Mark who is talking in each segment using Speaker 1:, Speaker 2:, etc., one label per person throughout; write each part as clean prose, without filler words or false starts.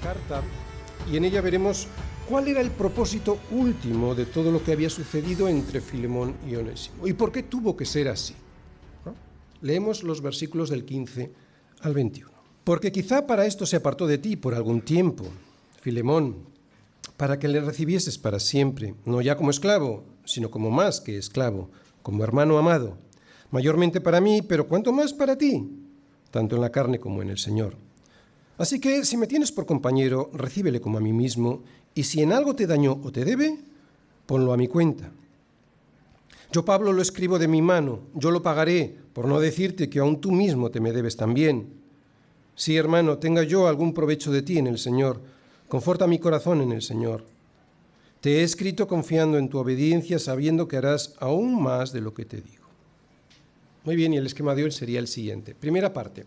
Speaker 1: carta y en ella veremos cuál era el propósito último de todo lo que había sucedido entre Filemón y Onésimo y por qué tuvo que ser así. ¿No? Leemos los versículos del 15 al 21. Porque quizá para esto se apartó de ti por algún tiempo, Filemón, para que le recibieses para siempre, no ya como esclavo, sino como más que esclavo, como hermano amado, mayormente para mí, pero cuanto más para ti, tanto en la carne como en el Señor. Así que, si me tienes por compañero, recíbele como a mí mismo, y si en algo te dañó o te debe, ponlo a mi cuenta. Yo, Pablo, lo escribo de mi mano, yo lo pagaré, por no decirte que aún tú mismo te me debes también. Sí, hermano, tenga yo algún provecho de ti en el Señor, conforta mi corazón en el Señor. Te he escrito confiando en tu obediencia, sabiendo que harás aún más de lo que te digo. Muy bien, y el esquema de hoy sería el siguiente. Primera parte.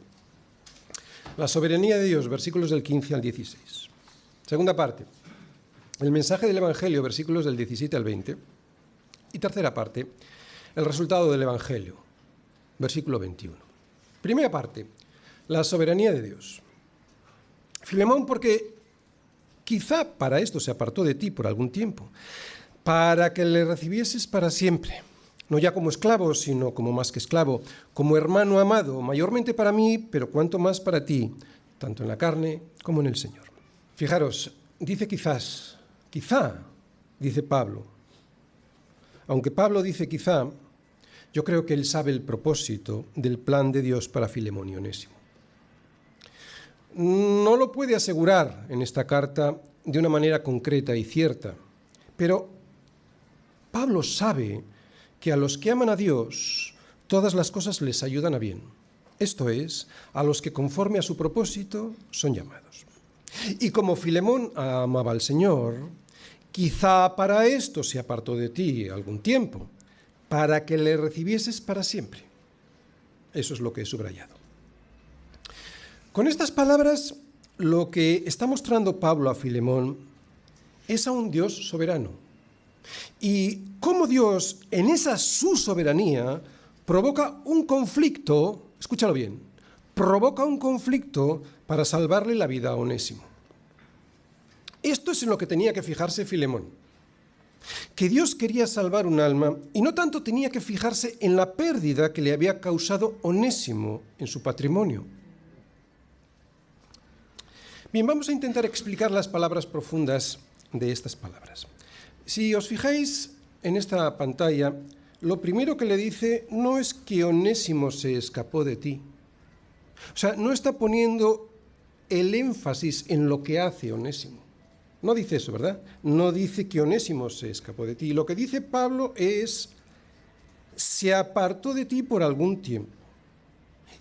Speaker 1: La soberanía de Dios, versículos del 15 al 16. Segunda parte, el mensaje del Evangelio, versículos del 17 al 20. Y tercera parte, el resultado del Evangelio, versículo 21. Primera parte, la soberanía de Dios. Filemón, porque quizá para esto se apartó de ti por algún tiempo, para que le recibieses para siempre. No ya como esclavo, sino como más que esclavo, como hermano amado, mayormente para mí, pero cuanto más para ti, tanto en la carne como en el Señor. Fijaros, dice quizás, quizá, dice Pablo. Aunque Pablo dice quizá, yo creo que él sabe el propósito del plan de Dios para Filemón y Onésimo. No lo puede asegurar en esta carta de una manera concreta y cierta, pero Pablo sabe que a los que aman a Dios, todas las cosas les ayudan a bien. Esto es, a los que conforme a su propósito son llamados. Y como Filemón amaba al Señor, quizá para esto se apartó de ti algún tiempo, para que le recibieses para siempre. Eso es lo que he subrayado. Con estas palabras, lo que está mostrando Pablo a Filemón es a un Dios soberano. Y cómo Dios, en esa su soberanía, provoca un conflicto, escúchalo bien, provoca un conflicto para salvarle la vida a Onésimo. Esto es en lo que tenía que fijarse Filemón, que Dios quería salvar un alma y no tanto tenía que fijarse en la pérdida que le había causado Onésimo en su patrimonio. Bien, vamos a intentar explicar las palabras profundas de estas palabras. Si os fijáis en esta pantalla, lo primero que le dice no es que Onésimo se escapó de ti. O sea, no está poniendo el énfasis en lo que hace Onésimo. No dice eso, ¿verdad? No dice que Onésimo se escapó de ti. Lo que dice Pablo es, se apartó de ti por algún tiempo.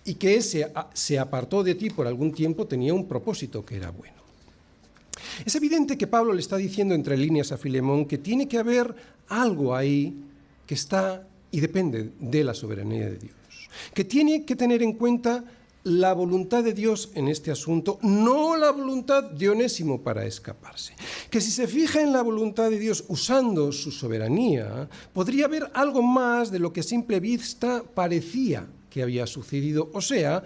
Speaker 1: Y que ese se apartó de ti por algún tiempo tenía un propósito que era bueno. Es evidente que Pablo le está diciendo entre líneas a Filemón que tiene que haber algo ahí que está y depende de la soberanía de Dios, que tiene que tener en cuenta la voluntad de Dios en este asunto, no la voluntad de Onésimo para escaparse. Que si se fija en la voluntad de Dios usando su soberanía, podría haber algo más de lo que a simple vista parecía que había sucedido, o sea,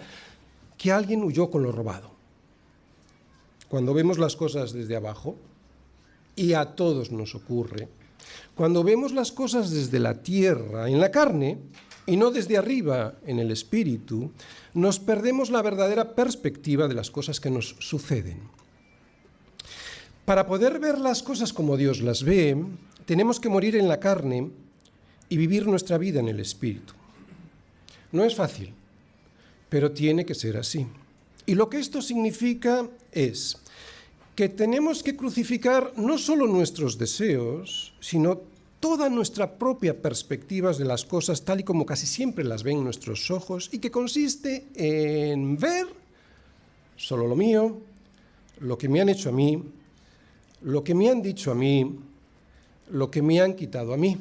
Speaker 1: que alguien huyó con lo robado. Cuando vemos las cosas desde abajo, y a todos nos ocurre, cuando vemos las cosas desde la tierra, en la carne, y no desde arriba, en el espíritu, nos perdemos la verdadera perspectiva de las cosas que nos suceden. Para poder ver las cosas como Dios las ve, tenemos que morir en la carne y vivir nuestra vida en el espíritu. No es fácil, pero tiene que ser así. Y lo que esto significa es que tenemos que crucificar no solo nuestros deseos, sino toda nuestra propia perspectiva de las cosas tal y como casi siempre las ven nuestros ojos y que consiste en ver solo lo mío, lo que me han hecho a mí, lo que me han dicho a mí, lo que me han quitado a mí.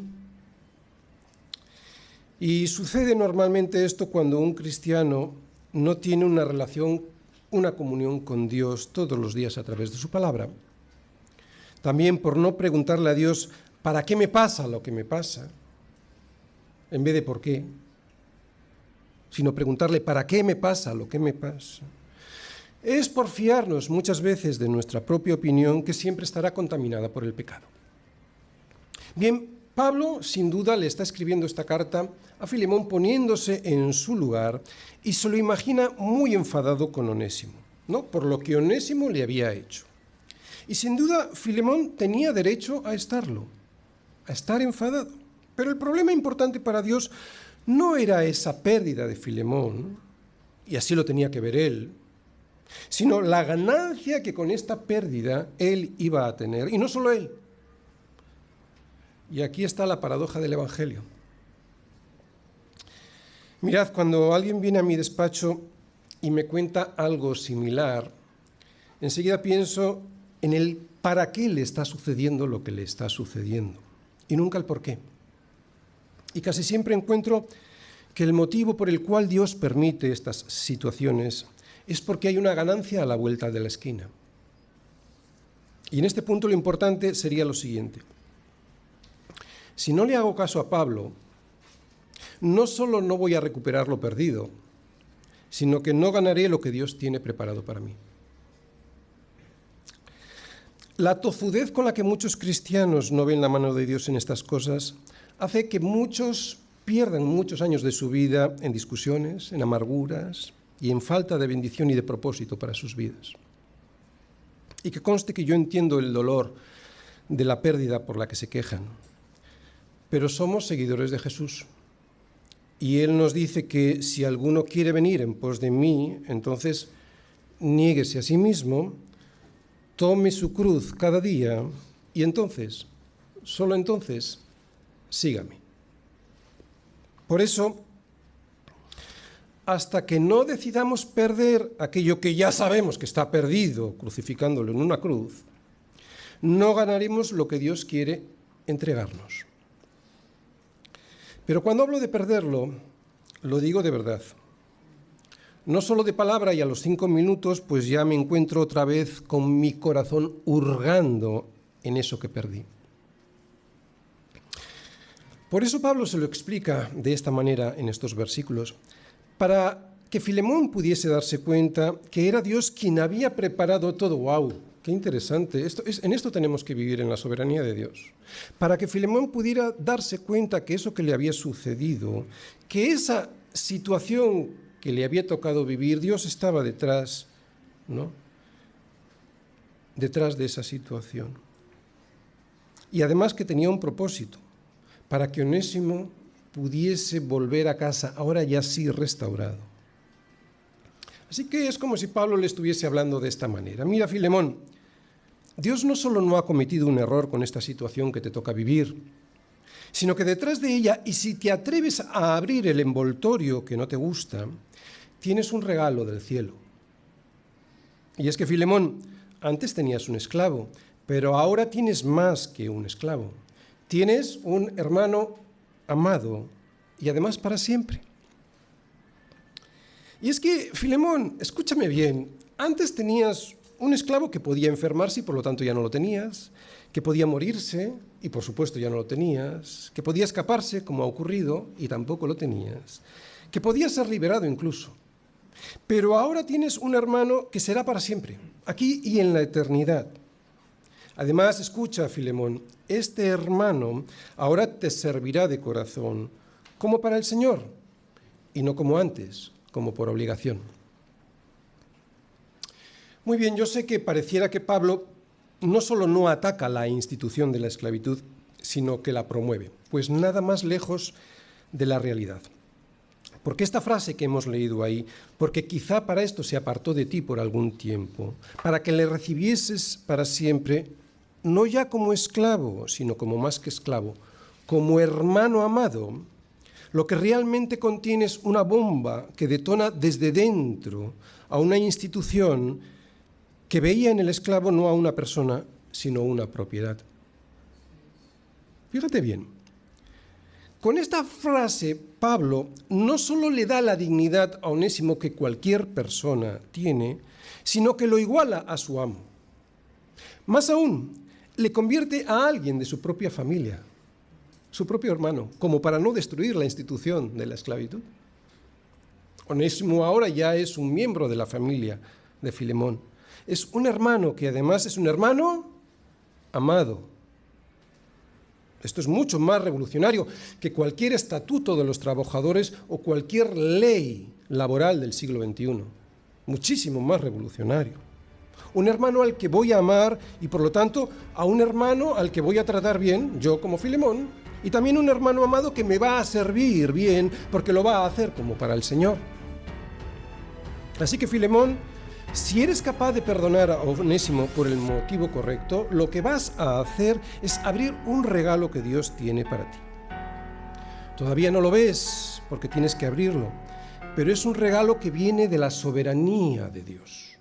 Speaker 1: Y sucede normalmente esto cuando un cristiano no tiene una relación, una comunión con Dios todos los días a través de su palabra. También por no preguntarle a Dios, ¿para qué me pasa lo que me pasa? En vez de ¿por qué? Sino preguntarle, ¿para qué me pasa lo que me pasa? es por fiarnos muchas veces de nuestra propia opinión que siempre estará contaminada por el pecado. Bien, Pablo sin duda le está escribiendo esta carta a Filemón poniéndose en su lugar y se lo imagina muy enfadado con Onésimo, ¿no? Por lo que Onésimo le había hecho. Y sin duda Filemón tenía derecho a estarlo, a estar enfadado. Pero el problema importante para Dios no era esa pérdida de Filemón, y así lo tenía que ver él, sino la ganancia que con esta pérdida él iba a tener, y no solo él. Y aquí está la paradoja del Evangelio. Mirad, cuando alguien viene a mi despacho y me cuenta algo similar, enseguida pienso en el para qué le está sucediendo lo que le está sucediendo, y nunca el por qué. Y casi siempre encuentro que el motivo por el cual Dios permite estas situaciones es porque hay una ganancia a la vuelta de la esquina. Y en este punto lo importante sería lo siguiente. Si no le hago caso a Pablo, no solo no voy a recuperar lo perdido, sino que no ganaré lo que Dios tiene preparado para mí. La tozudez con la que muchos cristianos no ven la mano de Dios en estas cosas hace que muchos pierdan muchos años de su vida en discusiones, en amarguras y en falta de bendición y de propósito para sus vidas. Y que conste que yo entiendo el dolor de la pérdida por la que se quejan, pero somos seguidores de Jesús. Y Él nos dice que si alguno quiere venir en pos de mí, entonces niéguese a sí mismo, tome su cruz cada día y entonces, solo entonces, sígame. Por eso, hasta que no decidamos perder aquello que ya sabemos que está perdido, crucificándolo en una cruz, no ganaremos lo que Dios quiere entregarnos. Pero cuando hablo de perderlo, lo digo de verdad. No solo de palabra, y a los 5 minutos pues ya me encuentro otra vez con mi corazón hurgando en eso que perdí. Por eso Pablo se lo explica de esta manera en estos versículos, para que Filemón pudiese darse cuenta que era Dios quien había preparado todo. ¡Wow! ¡Qué interesante! En esto tenemos que vivir, en la soberanía de Dios. Para que Filemón pudiera darse cuenta que eso que le había sucedido, que esa situación que le había tocado vivir, Dios estaba detrás, ¿no? Detrás de esa situación. Y además que tenía un propósito, para que Onésimo pudiese volver a casa, ahora ya sí restaurado. Así que es como si Pablo le estuviese hablando de esta manera. Mira, Filemón, Dios no solo no ha cometido un error con esta situación que te toca vivir, sino que detrás de ella, y si te atreves a abrir el envoltorio que no te gusta, tienes un regalo del cielo. Y es que, Filemón, antes tenías un esclavo, pero ahora tienes más que un esclavo. Tienes un hermano amado y además para siempre. Y es que, Filemón, escúchame bien, antes tenías un esclavo que podía enfermarse y por lo tanto ya no lo tenías, que podía morirse y por supuesto ya no lo tenías, que podía escaparse como ha ocurrido y tampoco lo tenías, que podía ser liberado incluso. Pero ahora tienes un hermano que será para siempre, aquí y en la eternidad. Además, escucha, Filemón, este hermano ahora te servirá de corazón, como para el Señor, y no como antes, como por obligación. Muy bien, yo sé que pareciera que Pablo no solo no ataca la institución de la esclavitud, sino que la promueve, pues nada más lejos de la realidad. Porque esta frase que hemos leído ahí, porque quizá para esto se apartó de ti por algún tiempo, para que le recibieses para siempre, no ya como esclavo, sino como más que esclavo, como hermano amado, lo que realmente contiene es una bomba que detona desde dentro a una institución que veía en el esclavo no a una persona, sino una propiedad. Fíjate bien, con esta frase Pablo no solo le da la dignidad a Onésimo que cualquier persona tiene, sino que lo iguala a su amo. Más aún, le convierte a alguien de su propia familia, su propio hermano, como para no destruir la institución de la esclavitud. Onésimo ahora ya es un miembro de la familia de Filemón. Es un hermano que además es un hermano amado. Esto es mucho más revolucionario que cualquier estatuto de los trabajadores o cualquier ley laboral del siglo XXI. Muchísimo más revolucionario. Un hermano al que voy a amar y por lo tanto a un hermano al que voy a tratar bien, yo como Filemón, y también un hermano amado que me va a servir bien porque lo va a hacer como para el Señor. Así que Filemón, si eres capaz de perdonar a Onésimo por el motivo correcto, lo que vas a hacer es abrir un regalo que Dios tiene para ti. Todavía no lo ves porque tienes que abrirlo, pero es un regalo que viene de la soberanía de Dios.